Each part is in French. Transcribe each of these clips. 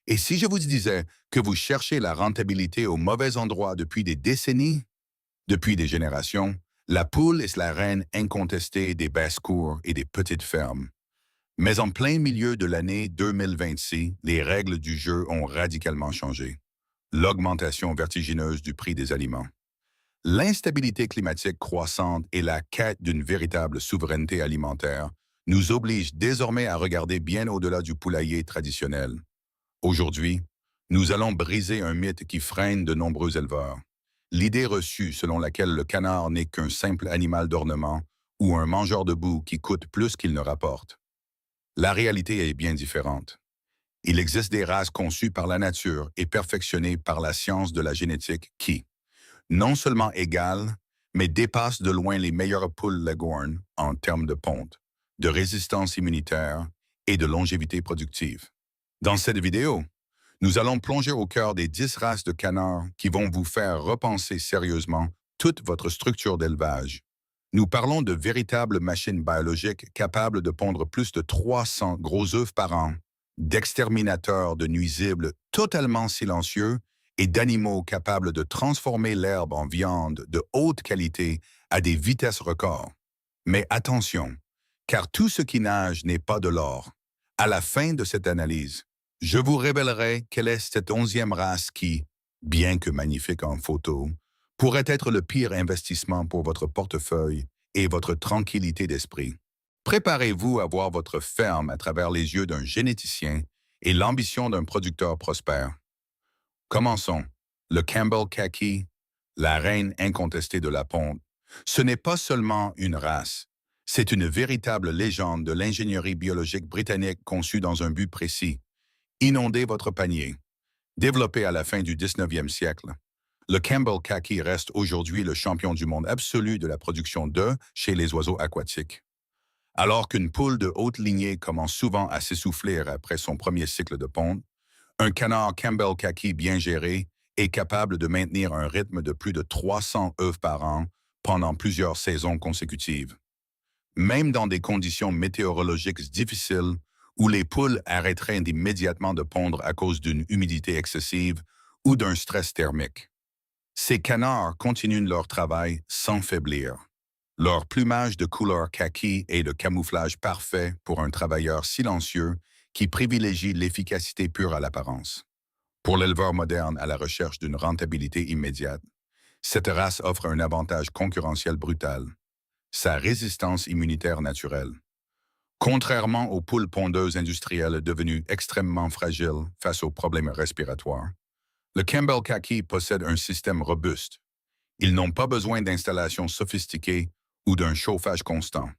Et si je vous disais que vous cherchez la rentabilité au mauvais endroit depuis des décennies, depuis des générations, la poule est la reine incontestée des basses-cours et des petites fermes. Mais en plein milieu de l'année 2026, les règles du jeu ont radicalement changé. L'augmentation vertigineuse du prix des aliments. L'instabilité climatique croissante et la quête d'une véritable souveraineté alimentaire nous obligent désormais à regarder bien au-delà du poulailler traditionnel. Aujourd'hui, nous allons briser un mythe qui freine de nombreux éleveurs. L'idée reçue selon laquelle le canard n'est qu'un simple animal d'ornement ou un mangeur de boue qui coûte plus qu'il ne rapporte. La réalité est bien différente. Il existe des races conçues par la nature et perfectionnées par la science de la génétique qui, non seulement égalent, mais dépassent de loin les meilleures poules Leghorn en termes de ponte, de résistance immunitaire et de longévité productive. Dans cette vidéo, nous allons plonger au cœur des 10 races de canards qui vont vous faire repenser sérieusement toute votre structure d'élevage. Nous parlons de véritables machines biologiques capables de pondre plus de 300 gros œufs par an, d'exterminateurs de nuisibles totalement silencieux et d'animaux capables de transformer l'herbe en viande de haute qualité à des vitesses records. Mais attention, car tout ce qui nage n'est pas de l'or. À la fin de cette analyse, je vous révélerai quelle est cette 11e race qui, bien que magnifique en photo, pourrait être le pire investissement pour votre portefeuille et votre tranquillité d'esprit. Préparez-vous à voir votre ferme à travers les yeux d'un généticien et l'ambition d'un producteur prospère. Commençons. Le Campbell Khaki, la reine incontestée de la ponte, ce n'est pas seulement une race, c'est une véritable légende de l'ingénierie biologique britannique conçue dans un but précis: inonder votre panier. Développé à la fin du 19e siècle, le Campbell Khaki reste aujourd'hui le champion du monde absolu de la production d'œufs chez les oiseaux aquatiques. Alors qu'une poule de haute lignée commence souvent à s'essouffler après son premier cycle de ponte, un canard Campbell Khaki bien géré est capable de maintenir un rythme de plus de 300 œufs par an pendant plusieurs saisons consécutives. Même dans des conditions météorologiques difficiles où les poules arrêteraient immédiatement de pondre à cause d'une humidité excessive ou d'un stress thermique. Ces canards continuent leur travail sans faiblir. Leur plumage de couleur kaki est le camouflage parfait pour un travailleur silencieux qui privilégie l'efficacité pure à l'apparence. Pour l'éleveur moderne à la recherche d'une rentabilité immédiate, cette race offre un avantage concurrentiel brutal: sa résistance immunitaire naturelle. Contrairement aux poules pondeuses industrielles devenues extrêmement fragiles face aux problèmes respiratoires, le Campbell Khaki possède un système robuste. Ils n'ont pas besoin d'installations sophistiquées ou d'un chauffage constant.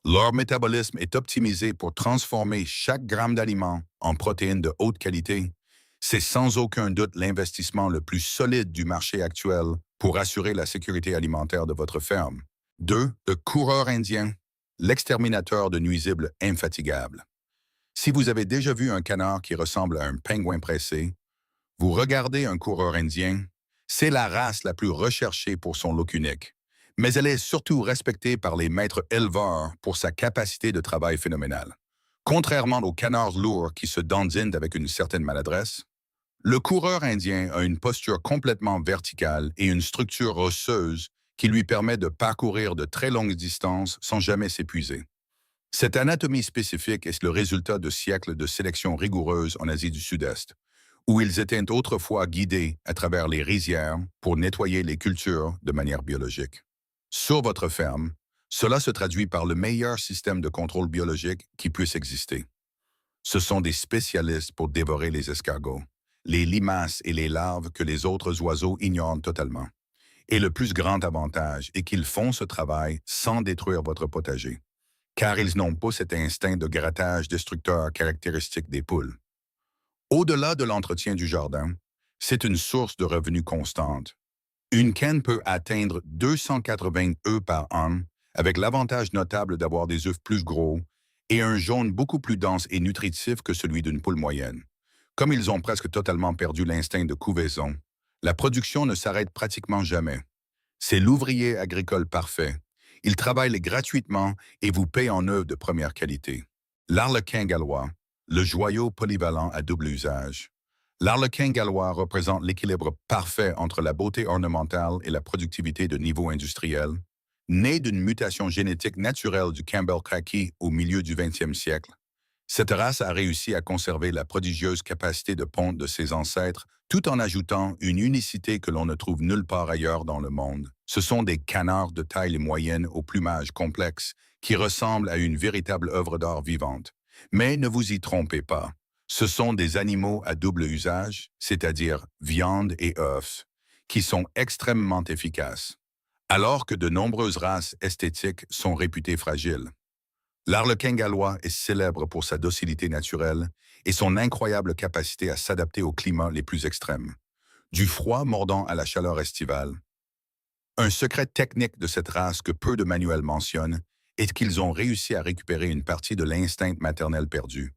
Leur métabolisme est optimisé pour transformer chaque gramme d'aliment en protéines de haute qualité. C'est sans aucun doute l'investissement le plus solide du marché actuel pour assurer la sécurité alimentaire de votre ferme. 2. Le coureur indien, l'exterminateur de nuisibles infatigable. Si vous avez déjà vu un canard qui ressemble à un pingouin pressé, vous regardez un coureur indien, c'est la race la plus recherchée pour son look unique. Mais elle est surtout respectée par les maîtres éleveurs pour sa capacité de travail phénoménale. Contrairement aux canards lourds qui se dandinent avec une certaine maladresse, le coureur indien a une posture complètement verticale et une structure osseuse qui lui permet de parcourir de très longues distances sans jamais s'épuiser. Cette anatomie spécifique est le résultat de siècles de sélection rigoureuse en Asie du Sud-Est, où ils étaient autrefois guidés à travers les rizières pour nettoyer les cultures de manière biologique. Sur votre ferme, cela se traduit par le meilleur système de contrôle biologique qui puisse exister. Ce sont des spécialistes pour dévorer les escargots, les limaces et les larves que les autres oiseaux ignorent totalement. Et le plus grand avantage est qu'ils font ce travail sans détruire votre potager, car ils n'ont pas cet instinct de grattage destructeur caractéristique des poules. Au-delà de l'entretien du jardin, c'est une source de revenus constante. Une canne peut atteindre 280 œufs par an, avec l'avantage notable d'avoir des œufs plus gros et un jaune beaucoup plus dense et nutritif que celui d'une poule moyenne. Comme ils ont presque totalement perdu l'instinct de couvaison, la production ne s'arrête pratiquement jamais. C'est l'ouvrier agricole parfait. Il travaille gratuitement et vous paye en œufs de première qualité. L'Arlequin gallois, Le joyau polyvalent à double usage. L'Arlequin gallois représente l'équilibre parfait entre la beauté ornementale et la productivité de niveau industriel. Né d'une mutation génétique naturelle du Campbell Cracky au milieu du 20e siècle, cette race a réussi à conserver la prodigieuse capacité de ponte de ses ancêtres tout en ajoutant une unicité que l'on ne trouve nulle part ailleurs dans le monde. Ce sont des canards de taille moyenne au plumage complexe qui ressemblent à une véritable œuvre d'art vivante. Mais ne vous y trompez pas. Ce sont des animaux à double usage, c'est-à-dire viande et œufs, qui sont extrêmement efficaces, alors que de nombreuses races esthétiques sont réputées fragiles. L'Arlequin gallois est célèbre pour sa docilité naturelle et son incroyable capacité à s'adapter aux climats les plus extrêmes, du froid mordant à la chaleur estivale. Un secret technique de cette race que peu de manuels mentionnent est qu'ils ont réussi à récupérer une partie de l'instinct maternel perdu.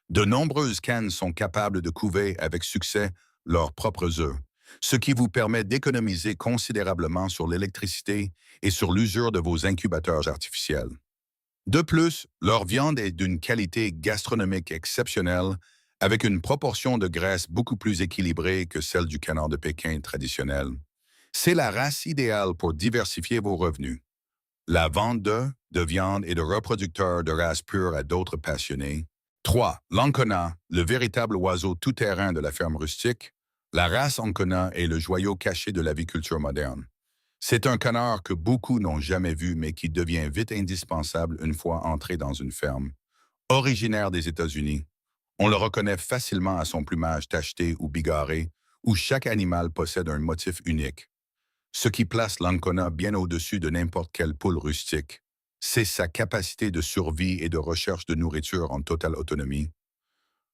De nombreuses cannes sont capables de couver avec succès leurs propres œufs, ce qui vous permet d'économiser considérablement sur l'électricité et sur l'usure de vos incubateurs artificiels. De plus, leur viande est d'une qualité gastronomique exceptionnelle, avec une proportion de graisse beaucoup plus équilibrée que celle du canard de Pékin traditionnel. C'est la race idéale pour diversifier vos revenus. La vente de viande et de reproducteurs de races pures à d'autres passionnés. 3. L'Ancona, le véritable oiseau tout-terrain de la ferme rustique. La race Ancona est le joyau caché de l'aviculture moderne. C'est un canard que beaucoup n'ont jamais vu, mais qui devient vite indispensable une fois entré dans une ferme. Originaire des États-Unis, on le reconnaît facilement à son plumage tacheté ou bigarré, où chaque animal possède un motif unique. Ce qui place l'Ancona bien au-dessus de n'importe quelle poule rustique, c'est sa capacité de survie et de recherche de nourriture en totale autonomie.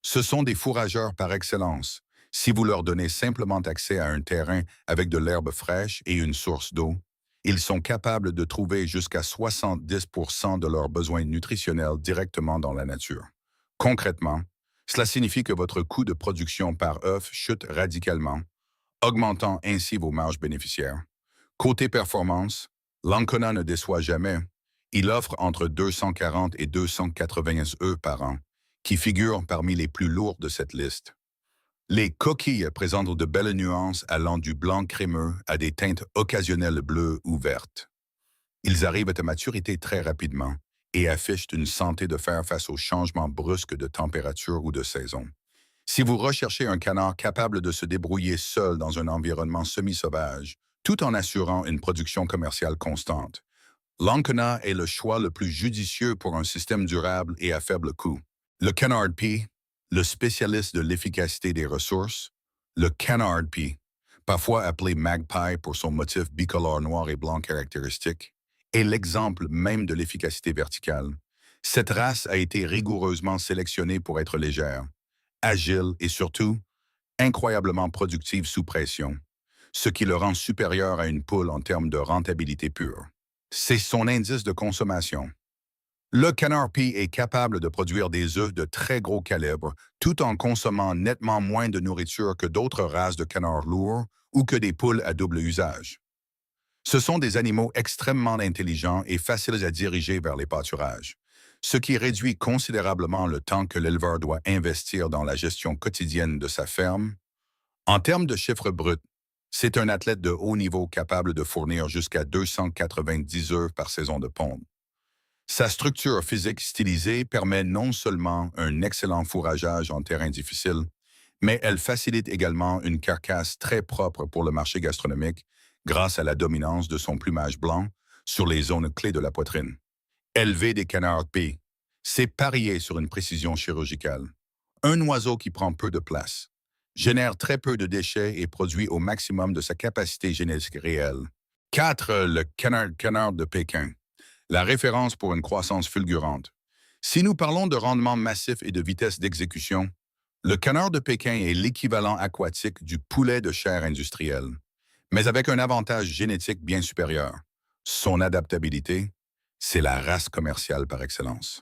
Ce sont des fourrageurs par excellence. Si vous leur donnez simplement accès à un terrain avec de l'herbe fraîche et une source d'eau, ils sont capables de trouver jusqu'à 70% de leurs besoins nutritionnels directement dans la nature. Concrètement, cela signifie que votre coût de production par œuf chute radicalement, augmentant ainsi vos marges bénéficiaires. Côté performance, l'Ancona ne déçoit jamais. Il offre entre 240 et 280 œufs par an, qui figurent parmi les plus lourds de cette liste. Les coquilles présentent de belles nuances allant du blanc crémeux à des teintes occasionnelles bleues ou vertes. Ils arrivent à maturité très rapidement et affichent une santé de fer face aux changements brusques de température ou de saison. Si vous recherchez un canard capable de se débrouiller seul dans un environnement semi-sauvage, tout en assurant une production commerciale constante, l'Ancona est le choix le plus judicieux pour un système durable et à faible coût. Le Canard Pea, le spécialiste de l'efficacité des ressources, le Canard Pea, parfois appelé Magpie pour son motif bicolore noir et blanc caractéristique, est l'exemple même de l'efficacité verticale. Cette race a été rigoureusement sélectionnée pour être légère, agile et surtout incroyablement productive sous pression, ce qui le rend supérieur à une poule en termes de rentabilité pure. C'est son indice de consommation. Le Canard Pea est capable de produire des œufs de très gros calibre tout en consommant nettement moins de nourriture que d'autres races de canards lourds ou que des poules à double usage. Ce sont des animaux extrêmement intelligents et faciles à diriger vers les pâturages, ce qui réduit considérablement le temps que l'éleveur doit investir dans la gestion quotidienne de sa ferme. En termes de chiffres bruts, c'est un athlète de haut niveau capable de fournir jusqu'à 290 œufs par saison de ponte. Sa structure physique stylisée permet non seulement un excellent fourrageage en terrain difficile, mais elle facilite également une carcasse très propre pour le marché gastronomique grâce à la dominance de son plumage blanc sur les zones clés de la poitrine. Élever des canards Pea, c'est parier sur une précision chirurgicale. Un oiseau qui prend peu de place, génère très peu de déchets et produit au maximum de sa capacité génétique réelle. 4. Le canard de Pékin, la référence pour une croissance fulgurante. Si nous parlons de rendement massif et de vitesse d'exécution, le canard de Pékin est l'équivalent aquatique du poulet de chair industrielle, mais avec un avantage génétique bien supérieur. Son adaptabilité, c'est la race commerciale par excellence.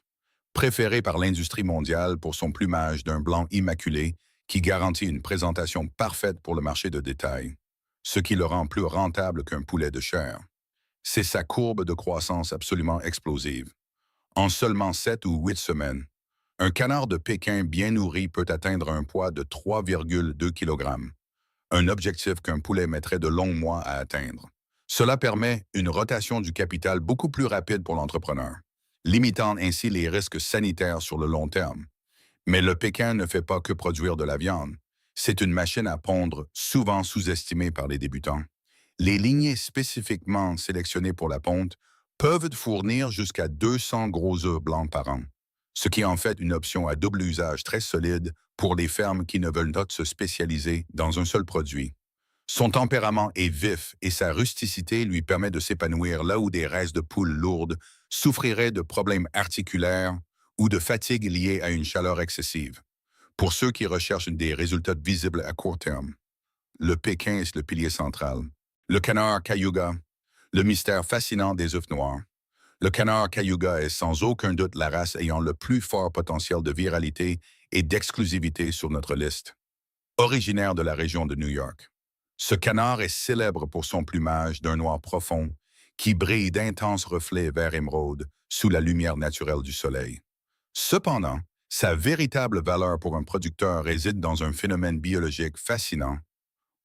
Préférée par l'industrie mondiale pour son plumage d'un blanc immaculé qui garantit une présentation parfaite pour le marché de détail, ce qui le rend plus rentable qu'un poulet de chair. C'est sa courbe de croissance absolument explosive. En seulement 7 ou 8 semaines, Un canard de Pékin bien nourri peut atteindre un poids de 3,2 kg, un objectif qu'un poulet mettrait de longs mois à atteindre. Cela permet une rotation du capital beaucoup plus rapide pour l'entrepreneur, limitant ainsi les risques sanitaires sur le long terme. Mais le Pékin ne fait pas que produire de la viande. C'est une machine à pondre souvent sous-estimée par les débutants. Les lignées spécifiquement sélectionnées pour la ponte peuvent fournir jusqu'à 200 gros œufs blancs par an, ce qui en fait une option à double usage très solide pour les fermes qui ne veulent pas se spécialiser dans un seul produit. Son tempérament est vif et sa rusticité lui permet de s'épanouir là où des restes de poules lourdes souffriraient de problèmes articulaires ou de fatigue liée à une chaleur excessive. Pour ceux qui recherchent des résultats visibles à court terme, le Pékin est le pilier central. Le canard Cayuga, le mystère fascinant des œufs noirs. Le canard Cayuga est sans aucun doute la race ayant le plus fort potentiel de viralité et d'exclusivité sur notre liste. Originaire de la région de New York, ce canard est célèbre pour son plumage d'un noir profond qui brille d'intenses reflets vert émeraude sous la lumière naturelle du soleil. Cependant, sa véritable valeur pour un producteur réside dans un phénomène biologique fascinant.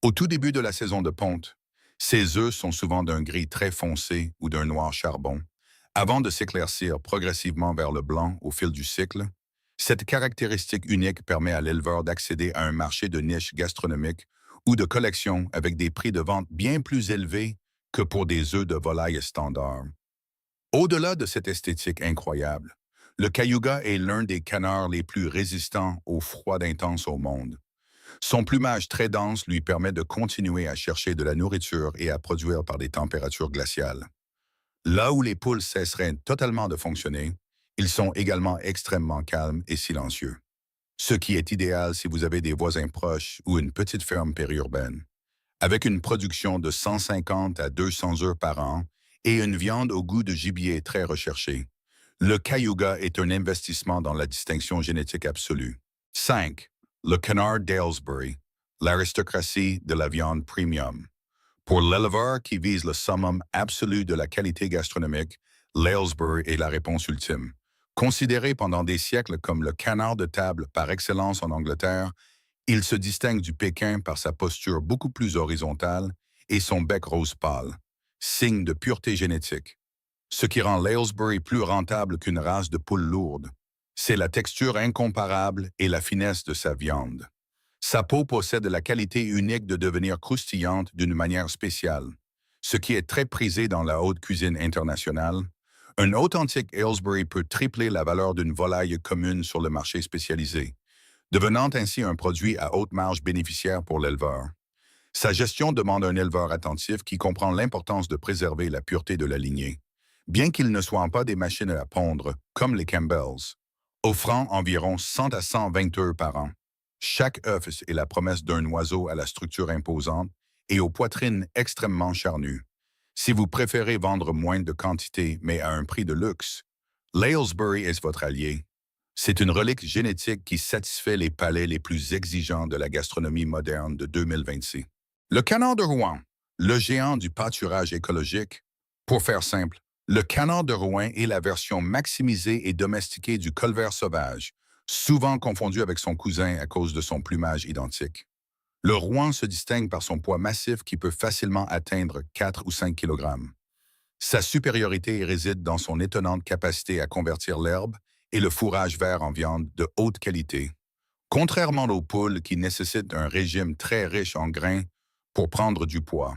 Au tout début de la saison de ponte, ses œufs sont souvent d'un gris très foncé ou d'un noir charbon, avant de s'éclaircir progressivement vers le blanc au fil du cycle. Cette caractéristique unique permet à l'éleveur d'accéder à un marché de niche gastronomique ou de collection avec des prix de vente bien plus élevés que pour des œufs de volaille standard. Au-delà de cette esthétique incroyable, le Cayuga est l'un des canards les plus résistants au froid intense au monde. Son plumage très dense lui permet de continuer à chercher de la nourriture et à produire par des températures glaciales. Là où les poules cesseraient totalement de fonctionner, ils sont également extrêmement calmes et silencieux, ce qui est idéal si vous avez des voisins proches ou une petite ferme périurbaine. Avec une production de 150 à 200 œufs par an et une viande au goût de gibier très recherchée, le Cayuga est un investissement dans la distinction génétique absolue. 5. Le canard d'Aylesbury, l'aristocratie de la viande premium. Pour l'éleveur qui vise le summum absolu de la qualité gastronomique, l'Aylesbury est la réponse ultime. Considéré pendant des siècles comme le canard de table par excellence en Angleterre, il se distingue du Pékin par sa posture beaucoup plus horizontale et son bec rose pâle, signe de pureté génétique. Ce qui rend l'Aylesbury plus rentable qu'une race de poules lourdes, c'est la texture incomparable et la finesse de sa viande. Sa peau possède la qualité unique de devenir croustillante d'une manière spéciale, ce qui est très prisé dans la haute cuisine internationale. Un authentique Aylesbury peut tripler la valeur d'une volaille commune sur le marché spécialisé, devenant ainsi un produit à haute marge bénéficiaire pour l'éleveur. Sa gestion demande un éleveur attentif qui comprend l'importance de préserver la pureté de la lignée, bien qu'ils ne soient pas des machines à pondre comme les Campbells, offrant environ 100 à 120 œufs par an. Chaque œuf est la promesse d'un oiseau à la structure imposante et aux poitrines extrêmement charnues. Si vous préférez vendre moins de quantité mais à un prix de luxe, l'Aylesbury est votre allié. C'est une relique génétique qui satisfait les palais les plus exigeants de la gastronomie moderne de 2026. Le canard de Rouen, le géant du pâturage écologique. Pour faire simple, le canard de Rouen est la version maximisée et domestiquée du colvert sauvage, souvent confondu avec son cousin à cause de son plumage identique. Le Rouen se distingue par son poids massif qui peut facilement atteindre 4 ou 5 kg. Sa supériorité réside dans son étonnante capacité à convertir l'herbe et le fourrage vert en viande de haute qualité. Contrairement aux poules qui nécessitent un régime très riche en grains pour prendre du poids,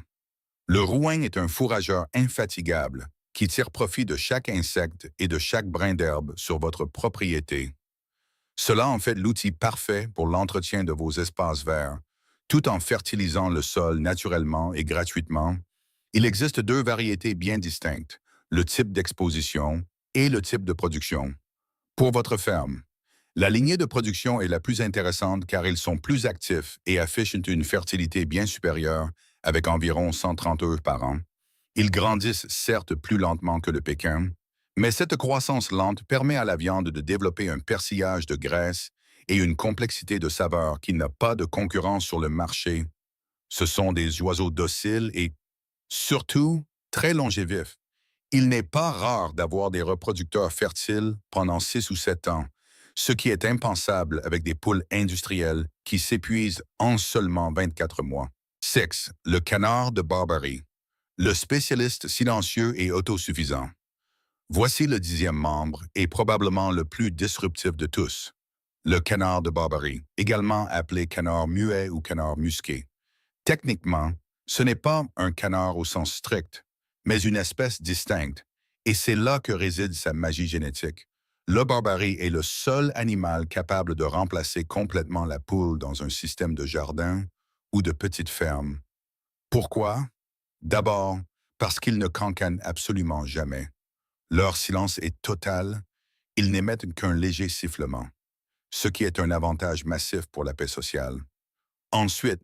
le Rouen est un fourrageur infatigable qui tire profit de chaque insecte et de chaque brin d'herbe sur votre propriété. Cela en fait l'outil parfait pour l'entretien de vos espaces verts, tout en fertilisant le sol naturellement et gratuitement. Il existe deux variétés bien distinctes, le type d'exposition et le type de production. Pour votre ferme, la lignée de production est la plus intéressante car ils sont plus actifs et affichent une fertilité bien supérieure avec environ 130 œufs par an. Ils grandissent certes plus lentement que le Pékin, mais cette croissance lente permet à la viande de développer un persillage de graisse et une complexité de saveur qui n'a pas de concurrence sur le marché. Ce sont des oiseaux dociles et, surtout, très longévifs. Il n'est pas rare d'avoir des reproducteurs fertiles pendant 6 ou 7 ans, ce qui est impensable avec des poules industrielles qui s'épuisent en seulement 24 mois. 6. Le canard de Barbarie, le spécialiste silencieux et autosuffisant. Voici le 10e membre et probablement le plus disruptif de tous. Le canard de Barbarie, également appelé canard muet ou canard musqué. Techniquement, ce n'est pas un canard au sens strict, mais une espèce distincte, et c'est là que réside sa magie génétique. Le Barbarie est le seul animal capable de remplacer complètement la poule dans un système de jardin ou de petite ferme. Pourquoi? D'abord, parce qu'ils ne cancanent absolument jamais. Leur silence est total, ils n'émettent qu'un léger sifflement, ce qui est un avantage massif pour la paix sociale. Ensuite,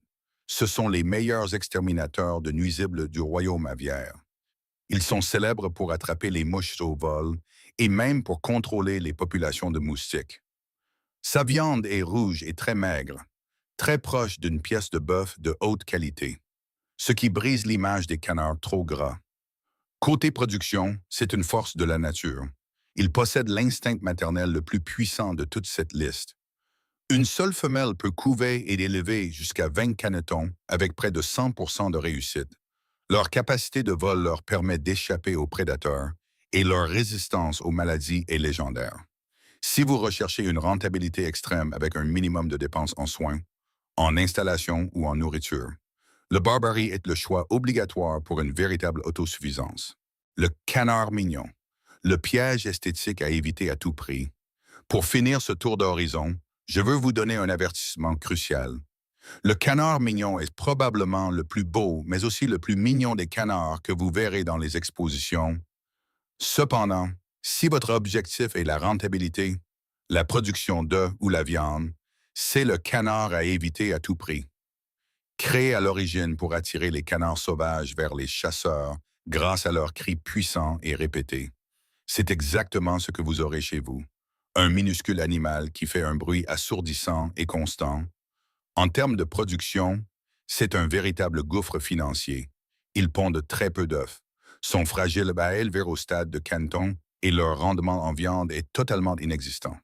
ce sont les meilleurs exterminateurs de nuisibles du royaume aviaire. Ils sont célèbres pour attraper les mouches au vol et même pour contrôler les populations de moustiques. Sa viande est rouge et très maigre, très proche d'une pièce de bœuf de haute qualité, ce qui brise l'image des canards trop gras. Côté production, c'est une force de la nature. Il possède l'instinct maternel le plus puissant de toute cette liste. Une seule femelle peut couver et élever jusqu'à 20 canetons avec près de 100% de réussite. Leur capacité de vol leur permet d'échapper aux prédateurs et leur résistance aux maladies est légendaire. Si vous recherchez une rentabilité extrême avec un minimum de dépenses en soins, en installation ou en nourriture, le Barbarie est le choix obligatoire pour une véritable autosuffisance. Le canard mignon, le piège esthétique à éviter à tout prix. Pour finir ce tour d'horizon, je veux vous donner un avertissement crucial. Le canard mignon est probablement le plus beau, mais aussi le plus mignon des canards que vous verrez dans les expositions. Cependant, si votre objectif est la rentabilité, la production d'œufs ou la viande, c'est le canard à éviter à tout prix. Créé à l'origine pour attirer les canards sauvages vers les chasseurs grâce à leurs cris puissants et répétés, c'est exactement ce que vous aurez chez vous. Un minuscule animal qui fait un bruit assourdissant et constant. En termes de production, c'est un véritable gouffre financier. Ils pondent très peu d'œufs, sont fragiles à élever au stade de canton et leur rendement en viande est totalement inexistant.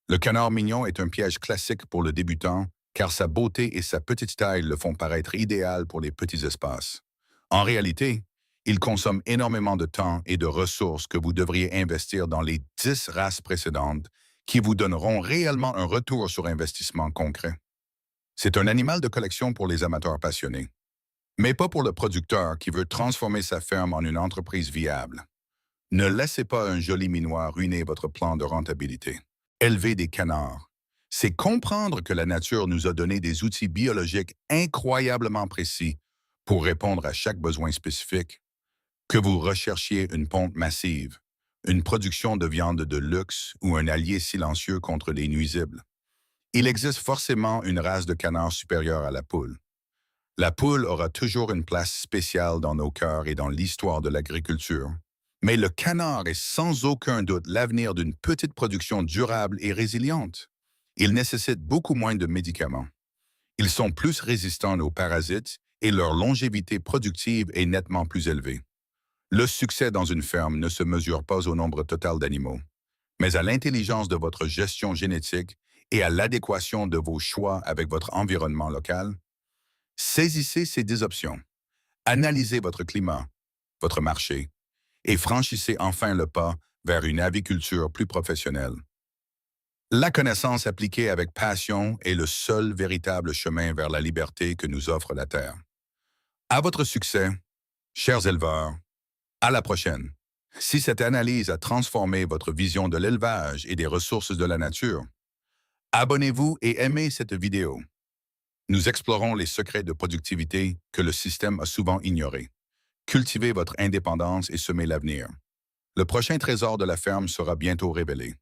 Le canard mignon est un piège classique pour le débutant car sa beauté et sa petite taille le font paraître idéal pour les petits espaces. En réalité, il consomme énormément de temps et de ressources que vous devriez investir dans les 10 races précédentes qui vous donneront réellement un retour sur investissement concret. C'est un animal de collection pour les amateurs passionnés, mais pas pour le producteur qui veut transformer sa ferme en une entreprise viable. Ne laissez pas un joli minois ruiner votre plan de rentabilité. Élever des canards, c'est comprendre que la nature nous a donné des outils biologiques incroyablement précis pour répondre à chaque besoin spécifique. Que vous recherchiez une ponte massive, une production de viande de luxe ou un allié silencieux contre les nuisibles, il existe forcément une race de canard supérieure à la poule. La poule aura toujours une place spéciale dans nos cœurs et dans l'histoire de l'agriculture. Mais le canard est sans aucun doute l'avenir d'une petite production durable et résiliente. Ils nécessitent beaucoup moins de médicaments. Ils sont plus résistants aux parasites et leur longévité productive est nettement plus élevée. Le succès dans une ferme ne se mesure pas au nombre total d'animaux, mais à l'intelligence de votre gestion génétique et à l'adéquation de vos choix avec votre environnement local. Saisissez ces 10 options. Analysez votre climat, votre marché, et franchissez enfin le pas vers une aviculture plus professionnelle. La connaissance appliquée avec passion est le seul véritable chemin vers la liberté que nous offre la Terre. À votre succès, chers éleveurs, à la prochaine. Si cette analyse a transformé votre vision de l'élevage et des ressources de la nature, abonnez-vous et aimez cette vidéo. Nous explorons les secrets de productivité que le système a souvent ignorés. Cultivez votre indépendance et semez l'avenir. Le prochain trésor de la ferme sera bientôt révélé.